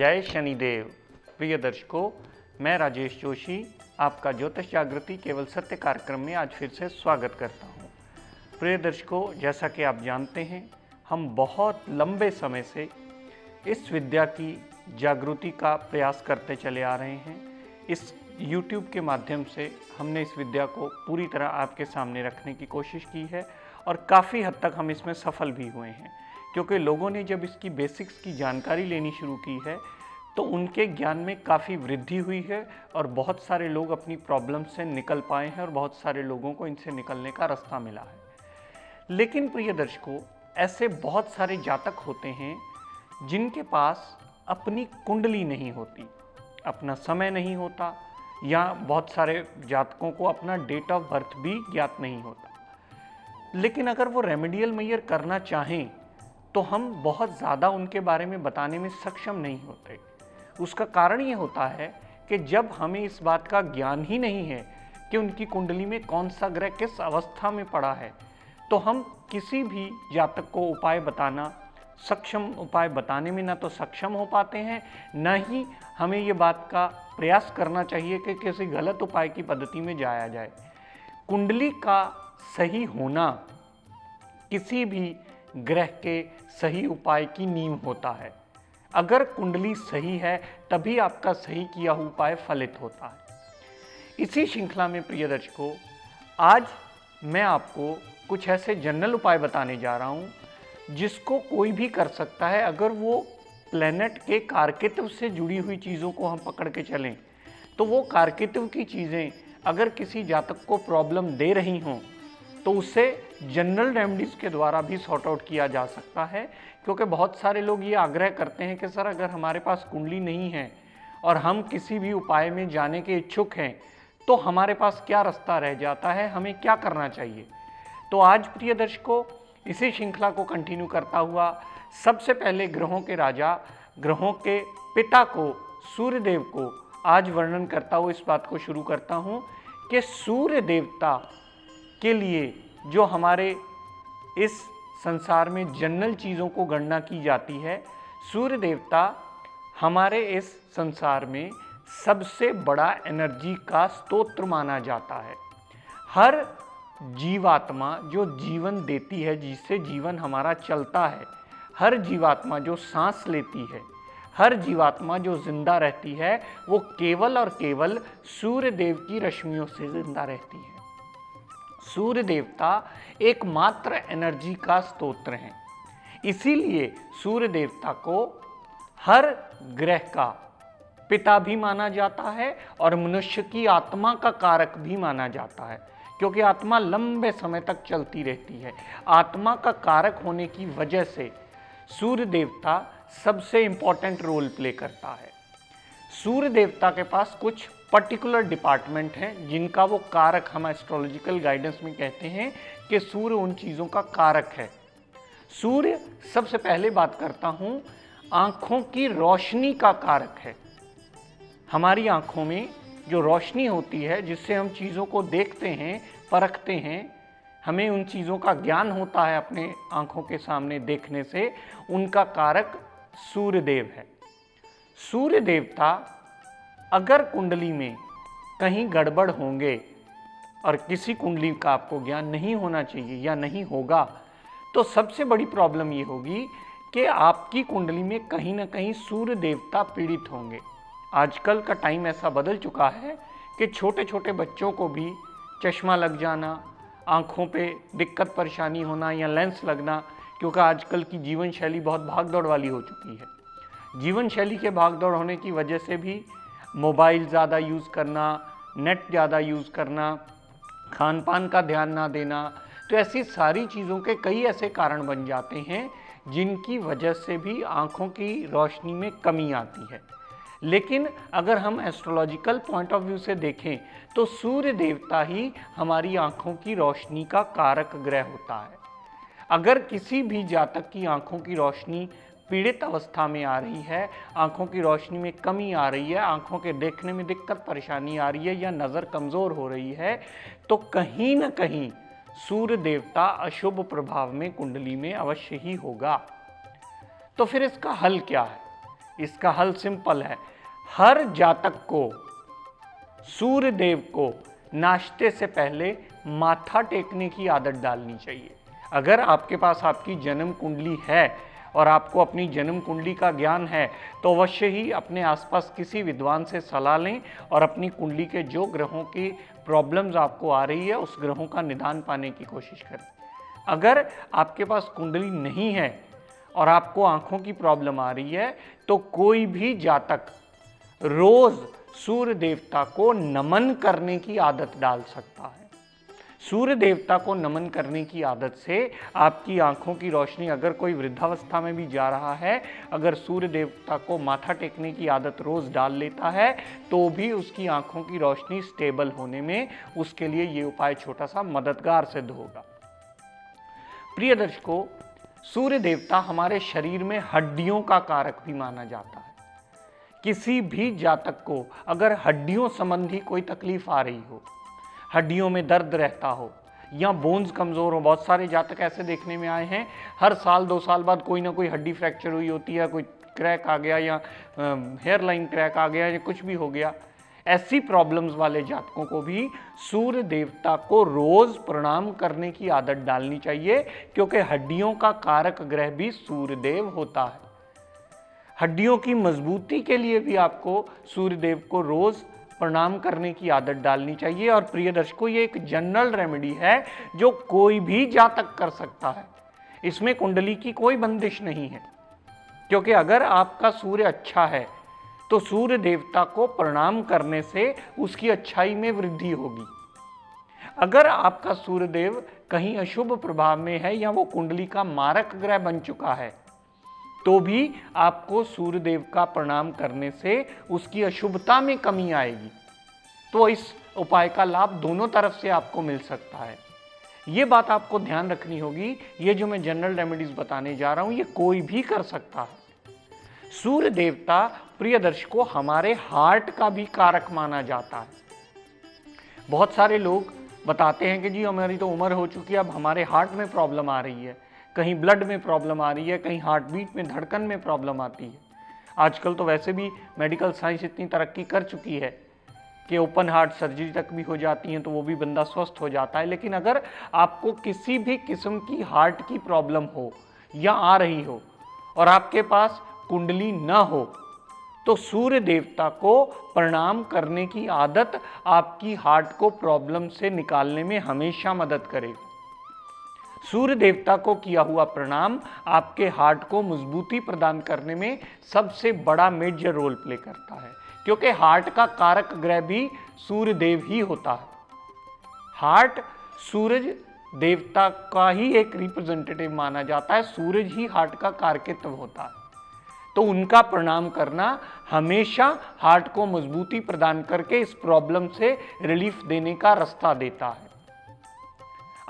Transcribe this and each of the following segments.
जय शनिदेव। प्रिय दर्शकों, मैं राजेश जोशी आपका ज्योतिष जागृति केवल सत्य कार्यक्रम में आज फिर से स्वागत करता हूं। प्रिय दर्शकों, जैसा कि आप जानते हैं, हम बहुत लंबे समय से इस विद्या की जागृति का प्रयास करते चले आ रहे हैं। इस YouTube के माध्यम से हमने इस विद्या को पूरी तरह आपके सामने रखने की कोशिश की है और काफ़ी हद तक हम इसमें सफल भी हुए हैं, क्योंकि लोगों ने जब इसकी बेसिक्स की जानकारी लेनी शुरू की है तो उनके ज्ञान में काफ़ी वृद्धि हुई है और बहुत सारे लोग अपनी प्रॉब्लम से निकल पाए हैं और बहुत सारे लोगों को इनसे निकलने का रास्ता मिला है। लेकिन प्रिय दर्शकों, ऐसे बहुत सारे जातक होते हैं जिनके पास अपनी कुंडली नहीं होती, अपना समय नहीं होता, या बहुत सारे जातकों को अपना डेट ऑफ बर्थ भी ज्ञात नहीं होता। लेकिन अगर वो रेमेडियल मेजर करना चाहें तो हम बहुत ज़्यादा उनके बारे में बताने में सक्षम नहीं होते। उसका कारण ये होता है कि जब हमें इस बात का ज्ञान ही नहीं है कि उनकी कुंडली में कौन सा ग्रह किस अवस्था में पड़ा है, तो हम किसी भी जातक को उपाय बताने में ना तो सक्षम हो पाते हैं, न ही हमें ये बात का प्रयास करना चाहिए कि किसी गलत उपाय की पद्धति में जाया जाए। कुंडली का सही होना किसी भी ग्रह के सही उपाय की नींव होता है। अगर कुंडली सही है तभी आपका सही किया हुआ उपाय फलित होता है। इसी श्रृंखला में प्रिय दर्शकों, आज मैं आपको कुछ ऐसे जनरल उपाय बताने जा रहा हूं जिसको कोई भी कर सकता है। अगर वो प्लेनेट के कारकित्व से जुड़ी हुई चीज़ों को हम पकड़ के चलें तो वो कारकित्व की चीज़ें अगर किसी जातक को प्रॉब्लम दे रही हों तो उसे जनरल रेमेडीज़ के द्वारा भी सॉर्ट आउट किया जा सकता है। क्योंकि बहुत सारे लोग ये आग्रह करते हैं कि सर, अगर हमारे पास कुंडली नहीं है और हम किसी भी उपाय में जाने के इच्छुक हैं तो हमारे पास क्या रास्ता रह जाता है, हमें क्या करना चाहिए। तो आज प्रिय दर्शकों, इसी श्रृंखला को कंटिन्यू करता हुआ सबसे पहले ग्रहों के राजा, ग्रहों के पिता को, सूर्य देव को आज वर्णन करता हुआ इस बात को शुरू करता हूँ कि सूर्य देवता के लिए जो हमारे इस संसार में जनरल चीज़ों को गणना की जाती है, सूर्य देवता हमारे इस संसार में सबसे बड़ा एनर्जी का स्तोत्र माना जाता है। हर जीवात्मा जो जीवन देती है, जिससे जीवन हमारा चलता है, हर जीवात्मा जो सांस लेती है, हर जीवात्मा जो जिंदा रहती है, वो केवल और केवल सूर्य देव की रश्मियों से जिंदा रहती है। सूर्य देवता एकमात्र एनर्जी का स्तोत्र हैं। इसीलिए सूर्य देवता को हर ग्रह का पिता भी माना जाता है और मनुष्य की आत्मा का कारक भी माना जाता है, क्योंकि आत्मा लंबे समय तक चलती रहती है। आत्मा का कारक होने की वजह से सूर्य देवता सबसे इंपॉर्टेंट रोल प्ले करता है। सूर्य देवता के पास कुछ पर्टिकुलर डिपार्टमेंट हैं जिनका वो कारक, हम एस्ट्रोलॉजिकल गाइडेंस में कहते हैं कि सूर्य उन चीज़ों का कारक है। सूर्य, सबसे पहले बात करता हूँ, आँखों की रोशनी का कारक है। हमारी आँखों में जो रोशनी होती है जिससे हम चीज़ों को देखते हैं, परखते हैं, हमें उन चीज़ों का ज्ञान होता है अपने आँखों के सामने देखने से, उनका कारक सूर्य देव है। सूर्य देवता अगर कुंडली में कहीं गड़बड़ होंगे, और किसी कुंडली का आपको ज्ञान नहीं होना चाहिए या नहीं होगा, तो सबसे बड़ी प्रॉब्लम ये होगी कि आपकी कुंडली में कहीं ना कहीं सूर्य देवता पीड़ित होंगे। आजकल का टाइम ऐसा बदल चुका है कि छोटे छोटे बच्चों को भी चश्मा लग जाना, आँखों पे दिक्कत परेशानी होना या लेंस लगना, क्योंकि आजकल की जीवन शैली बहुत भाग दौड़ वाली हो चुकी है। जीवन शैली के भाग दौड़ होने की वजह से भी मोबाइल ज़्यादा यूज़ करना, नेट ज़्यादा यूज़ करना, खान पान का ध्यान ना देना, तो ऐसी सारी चीज़ों के कई ऐसे कारण बन जाते हैं जिनकी वजह से भी आँखों की रोशनी में कमी आती है। लेकिन अगर हम एस्ट्रोलॉजिकल पॉइंट ऑफ व्यू से देखें तो सूर्य देवता ही हमारी आँखों की रोशनी का कारक ग्रह होता है। अगर किसी भी जातक की आँखों की रोशनी पीड़ित अवस्था में आ रही है, आँखों की रोशनी में कमी आ रही है, आँखों के देखने में दिक्कत परेशानी आ रही है या नज़र कमज़ोर हो रही है, तो कहीं न कहीं सूर्य देवता अशुभ प्रभाव में कुंडली में अवश्य ही होगा। तो फिर इसका हल क्या है? इसका हल सिंपल है। हर जातक को सूर्य देव को नाश्ते से पहले माथा टेकने की आदत डालनी चाहिए। अगर आपके पास आपकी जन्म कुंडली है और आपको अपनी जन्म कुंडली का ज्ञान है तो अवश्य ही अपने आसपास किसी विद्वान से सलाह लें और अपनी कुंडली के जो ग्रहों की प्रॉब्लम्स आपको आ रही है उस ग्रहों का निदान पाने की कोशिश करें। अगर आपके पास कुंडली नहीं है और आपको आंखों की प्रॉब्लम आ रही है तो कोई भी जातक रोज सूर्य देवता को नमन करने की आदत डाल सकता है। सूर्य देवता को नमन करने की आदत से आपकी आंखों की रोशनी, अगर कोई वृद्धावस्था में भी जा रहा है, अगर सूर्य देवता को माथा टेकने की आदत रोज डाल लेता है तो भी उसकी आंखों की रोशनी स्टेबल होने में उसके लिए ये उपाय छोटा सा मददगार सिद्ध होगा। प्रिय दर्शकों, सूर्य देवता हमारे शरीर में हड्डियों का कारक भी माना जाता है। किसी भी जातक को अगर हड्डियों संबंधी कोई तकलीफ आ रही हो, हड्डियों में दर्द रहता हो या बोन्स कमज़ोर हो, बहुत सारे जातक ऐसे देखने में आए हैं हर साल 2 साल बाद कोई ना कोई हड्डी फ्रैक्चर हुई होती है, कोई क्रैक आ गया या हेयर लाइन क्रैक आ गया या कुछ भी हो गया। ऐसी प्रॉब्लम्स वाले जातकों को भी सूर्य देवता को रोज प्रणाम करने की आदत डालनी चाहिए, क्योंकि हड्डियों का कारक ग्रह भी सूर्य देव होता है। हड्डियों की मजबूती के लिए भी आपको सूर्य देव को रोज प्रणाम करने की आदत डालनी चाहिए। और प्रिय दर्शकों, ये एक जनरल रेमेडी है जो कोई भी जातक कर सकता है। इसमें कुंडली की कोई बंदिश नहीं है, क्योंकि अगर आपका सूर्य अच्छा है तो सूर्य देवता को प्रणाम करने से उसकी अच्छाई में वृद्धि होगी। अगर आपका सूर्य देव कहीं अशुभ प्रभाव में है या वो कुंडली का मारक ग्रह बन चुका है तो भी आपको सूर्य देव का प्रणाम करने से उसकी अशुभता में कमी आएगी। तो इस उपाय का लाभ दोनों तरफ से आपको मिल सकता है। ये बात आपको ध्यान रखनी होगी, ये जो मैं जनरल रेमेडीज बताने जा रहा हूं ये कोई भी कर सकता है। सूर्य देवता प्रिय दर्शकों हमारे हार्ट का भी कारक माना जाता है। बहुत सारे लोग बताते हैं कि जी हमारी तो उम्र हो चुकी है, अब हमारे हार्ट में प्रॉब्लम आ रही है, कहीं ब्लड में प्रॉब्लम आ रही है, कहीं हार्ट बीट में, धड़कन में प्रॉब्लम आती है। आजकल तो वैसे भी मेडिकल साइंस इतनी तरक्की कर चुकी है कि ओपन हार्ट सर्जरी तक भी हो जाती है, तो वो भी बंदा स्वस्थ हो जाता है। लेकिन अगर आपको किसी भी किस्म की हार्ट की प्रॉब्लम हो या आ रही हो और आपके पास कुंडली न हो तो सूर्य देवता को प्रणाम करने की आदत आपकी हार्ट को प्रॉब्लम से निकालने में हमेशा मदद करेगी। सूर्य देवता को किया हुआ प्रणाम आपके हार्ट को मजबूती प्रदान करने में सबसे बड़ा मेजर रोल प्ले करता है, क्योंकि हार्ट का कारक ग्रह भी सूर्य देव ही होता है। हार्ट सूरज देवता का ही एक रिप्रेजेंटेटिव माना जाता है, सूरज ही हार्ट का कारकत्व होता है। तो उनका प्रणाम करना हमेशा हार्ट को मजबूती प्रदान करके इस प्रॉब्लम से रिलीफ देने का रास्ता देता है।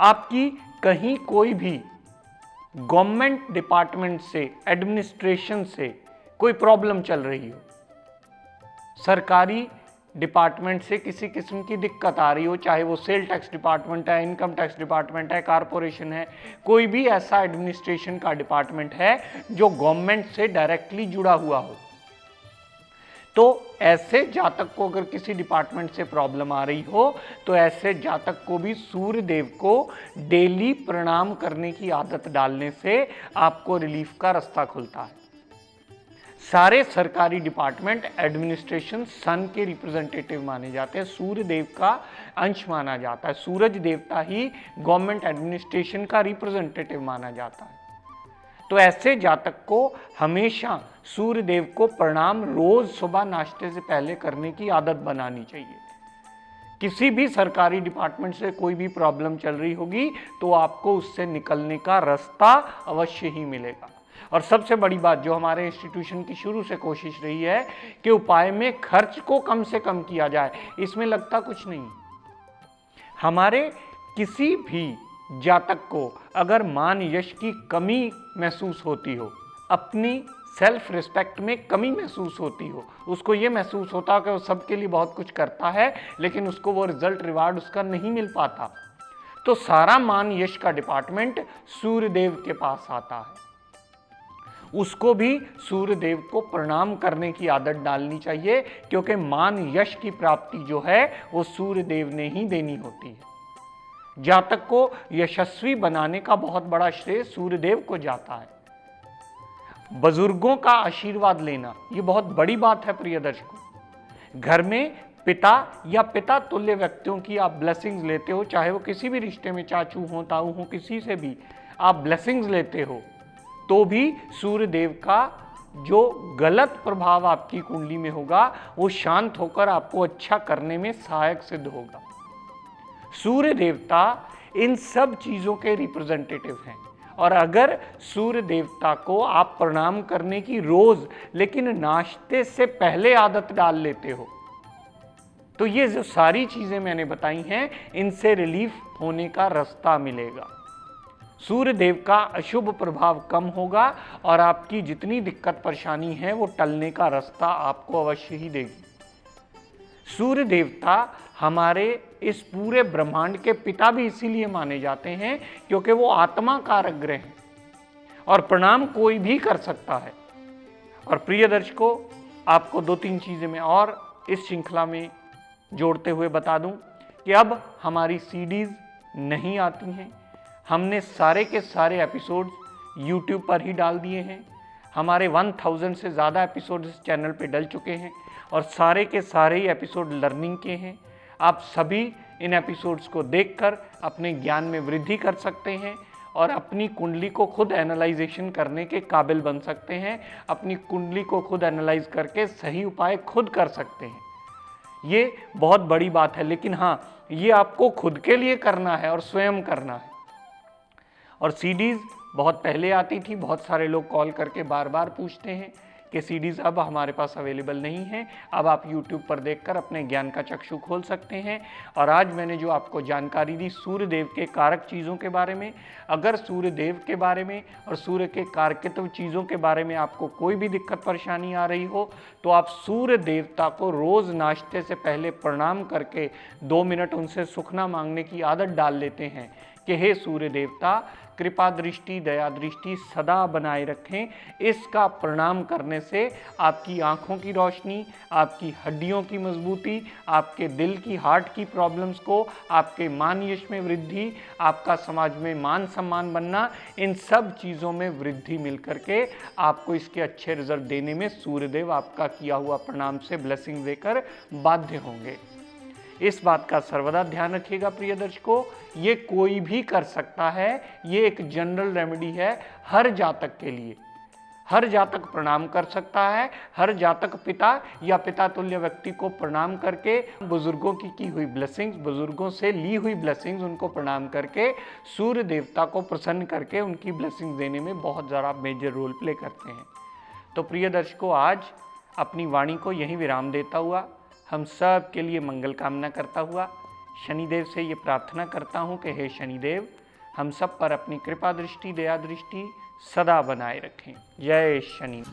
आपकी कहीं कोई भी गवर्नमेंट डिपार्टमेंट से, एडमिनिस्ट्रेशन से कोई प्रॉब्लम चल रही हो, सरकारी डिपार्टमेंट से किसी किस्म की दिक्कत आ रही हो, चाहे वो सेल टैक्स डिपार्टमेंट है, इनकम टैक्स डिपार्टमेंट है, कारपोरेशन है, कोई भी ऐसा एडमिनिस्ट्रेशन का डिपार्टमेंट है जो गवर्नमेंट से डायरेक्टली जुड़ा हुआ हो, तो ऐसे जातक को अगर किसी डिपार्टमेंट से प्रॉब्लम आ रही हो तो ऐसे जातक को भी सूर्य देव को डेली प्रणाम करने की आदत डालने से आपको रिलीफ का रास्ता खुलता है। सारे सरकारी डिपार्टमेंट, एडमिनिस्ट्रेशन सन के रिप्रेजेंटेटिव माने जाते हैं, सूर्य देव का अंश माना जाता है। सूरज देवता ही गवर्नमेंट एडमिनिस्ट्रेशन का रिप्रेजेंटेटिव माना जाता है। तो ऐसे जातक को हमेशा सूर्य देव को प्रणाम रोज सुबह नाश्ते से पहले करने की आदत बनानी चाहिए। किसी भी सरकारी डिपार्टमेंट से कोई भी प्रॉब्लम चल रही होगी तो आपको उससे निकलने का रास्ता अवश्य ही मिलेगा। और सबसे बड़ी बात जो हमारे इंस्टीट्यूशन की शुरू से कोशिश रही है कि उपाय में खर्च को कम से कम किया जाए, इसमें लगता कुछ नहीं। हमारे किसी भी जातक को अगर मान यश की कमी महसूस होती हो, अपनी सेल्फ रिस्पेक्ट में कमी महसूस होती हो, उसको ये महसूस होता है कि वो सबके लिए बहुत कुछ करता है लेकिन उसको वो रिजल्ट रिवार्ड उसका नहीं मिल पाता, तो सारा मान यश का डिपार्टमेंट सूर्य देव के पास आता है। उसको भी सूर्य देव को प्रणाम करने की आदत डालनी चाहिए, क्योंकि मान यश की प्राप्ति जो है वो सूर्य देव ने ही देनी होती है। जातक को यशस्वी बनाने का बहुत बड़ा श्रेय सूर्य देव को जाता है। बुजुर्गों का आशीर्वाद लेना ये बहुत बड़ी बात है प्रिय दर्शकों। घर में पिता या पिता तुल्य व्यक्तियों की आप ब्लेसिंग्स लेते हो, चाहे वो किसी भी रिश्ते में चाचू हो, ताऊ हो, किसी से भी आप ब्लेसिंग्स लेते हो, तो भी सूर्य देव का जो गलत प्रभाव आपकी कुंडली में होगा वो शांत होकर आपको अच्छा करने में सहायक सिद्ध होगा। सूर्य देवता इन सब चीजों के रिप्रेजेंटेटिव हैं, और अगर सूर्य देवता को आप प्रणाम करने की रोज लेकिन नाश्ते से पहले आदत डाल लेते हो, तो ये जो सारी चीजें मैंने बताई हैं इनसे रिलीफ होने का रास्ता मिलेगा। सूर्य देव का अशुभ प्रभाव कम होगा और आपकी जितनी दिक्कत परेशानी है वो टलने का रास्ता आपको अवश्य ही देगी। सूर्य देवता हमारे इस पूरे ब्रह्मांड के पिता भी इसीलिए माने जाते हैं क्योंकि वो आत्मा कारक ग्रह हैं और प्रणाम कोई भी कर सकता है। और प्रिय दर्शकों, आपको 2-3 चीजें मैं और इस श्रृंखला में जोड़ते हुए बता दूं कि अब हमारी सीडीज नहीं आती हैं। हमने सारे के सारे एपिसोड्स YouTube पर ही डाल दिए हैं। हमारे 1000 से ज़्यादा एपिसोड इस चैनल पे डल चुके हैं और सारे के सारे ही एपिसोड लर्निंग के हैं। आप सभी इन एपिसोड्स को देखकर अपने ज्ञान में वृद्धि कर सकते हैं और अपनी कुंडली को खुद एनालाइजेशन करने के काबिल बन सकते हैं। अपनी कुंडली को खुद एनालाइज करके सही उपाय खुद कर सकते हैं। ये बहुत बड़ी बात है, लेकिन हाँ, ये आपको खुद के लिए करना है और स्वयं करना है। और सीडीज़ बहुत पहले आती थी, बहुत सारे लोग कॉल करके बार बार पूछते हैं कि सीडीज़ अब हमारे पास अवेलेबल नहीं है। अब आप YouTube पर देखकर अपने ज्ञान का चक्षु खोल सकते हैं। और आज मैंने जो आपको जानकारी दी सूर्य देव के कारक चीज़ों के बारे में, अगर सूर्य देव के बारे में और सूर्य के कारकित्व चीज़ों के बारे में आपको कोई भी दिक्कत परेशानी आ रही हो, तो आप सूर्य देवता को रोज़ नाश्ते से पहले प्रणाम करके 2 मिनट उनसे सुखना मांगने की आदत डाल लेते हैं कि हे सूर्य देवता, कृपा दृष्टि दया दृष्टि सदा बनाए रखें। इसका प्रणाम करने से आपकी आँखों की रोशनी, आपकी हड्डियों की मजबूती, आपके दिल की हार्ट की प्रॉब्लम्स को, आपके मान यश में वृद्धि, आपका समाज में मान सम्मान बनना, इन सब चीज़ों में वृद्धि मिल करके आपको इसके अच्छे रिजल्ट देने में सूर्यदेव आपका किया हुआ प्रणाम से ब्लेसिंग देकर बाध्य होंगे। इस बात का सर्वदा ध्यान रखिएगा प्रिय दर्शकों, ये कोई भी कर सकता है। ये एक जनरल रेमेडी है हर जातक के लिए। हर जातक प्रणाम कर सकता है। हर जातक पिता या पिता तुल्य व्यक्ति को प्रणाम करके बुजुर्गों की हुई ब्लेसिंग्स, बुजुर्गों से ली हुई ब्लेसिंग्स, उनको प्रणाम करके सूर्य देवता को प्रसन्न करके उनकी ब्लेसिंग्स देने में बहुत ज़्यादा मेजर रोल प्ले करते हैं। तो प्रिय दर्शकों, आज अपनी वाणी को यहीं विराम देता हुआ हम सब के लिए मंगल कामना करता हुआ शनिदेव से ये प्रार्थना करता हूँ कि हे शनिदेव, हम सब पर अपनी कृपा दृष्टि दया दृष्टि सदा बनाए रखें। जय शनि।